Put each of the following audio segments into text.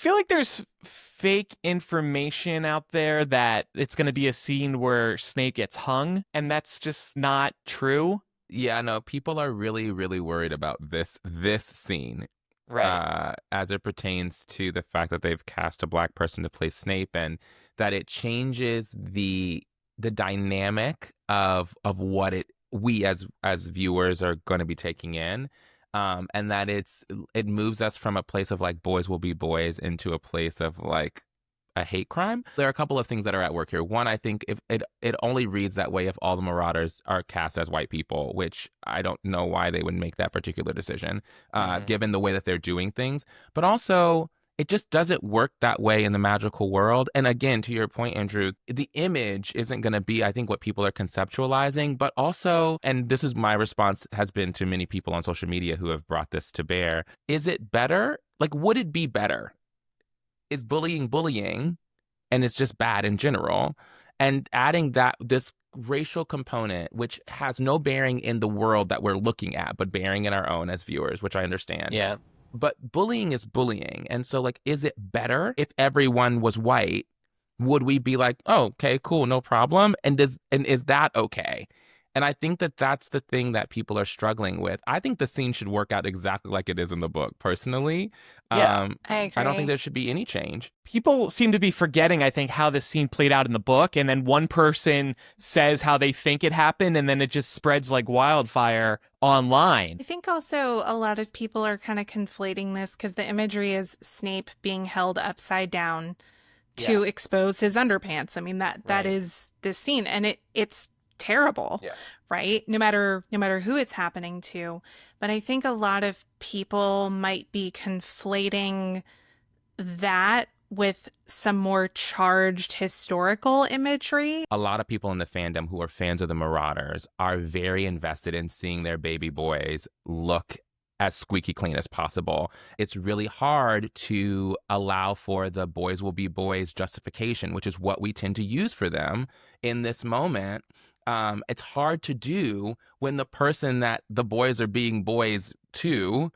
feel like there's fake information out there that it's going to be a scene where Snape gets hung, and that's just not true. Yeah, no, people are really, really worried about this scene, Right. as it pertains to the fact that they've cast a black person to play Snape, and that it changes the dynamic of what it we as viewers are going to be taking in. And that it moves us from a place of like boys will be boys into a place of like a hate crime. There are a couple of things that are at work here. One, I think if it only reads that way if all the Marauders are cast as white people, which I don't know why they would make that particular decision, Hmm. given the way that they're doing things. But also, it just doesn't work that way in the magical world. And again, to your point, Andrew, the image isn't going to be, I think, what people are conceptualizing, but also, and this is my response has been to many people on social media who have brought this to bear, is it better? Like, would it be better? Is bullying and it's just bad in general, and adding that this racial component which has no bearing in the world that we're looking at but bearing in our own as viewers, which I understand, Yeah. but bullying is bullying. And so like, is it better if everyone was white? Would we be like, oh, okay, cool, no problem? And is that okay? And I think that that's the thing that people are struggling with. I think the scene should work out exactly like it is in the book, personally. Yeah. um I I don't think agree. there should be any change. People seem to be forgetting, I think, how this scene played out in the book, and then one person says how they think it happened, and then it just spreads like wildfire online. I think also a lot of people are kind of conflating this because the imagery is Snape being held upside down Yeah. to expose his underpants. I mean that Right. is this scene, and it's terrible, Yes. right? No matter who it's happening to. But I think a lot of people might be conflating that with some more charged historical imagery. A lot of people in the fandom who are fans of the Marauders are very invested in seeing their baby boys look as squeaky clean as possible. It's really hard to allow for the boys will be boys justification, which is what we tend to use for them in this moment. It's hard to do when the person that the boys are being boys to,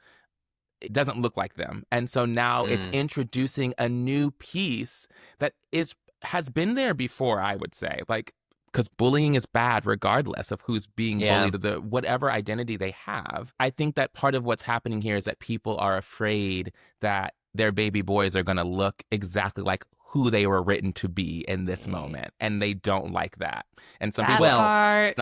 it doesn't look like them. And so now it's Mm. introducing a new piece that is has been there before, I would say. Like, because bullying is bad regardless of who's being Yeah. bullied, or the whatever identity they have. I think that part of what's happening here is that people are afraid that their baby boys are going to look exactly like who they were written to be in this Mm. moment, and they don't like that. And some That people, Well, part.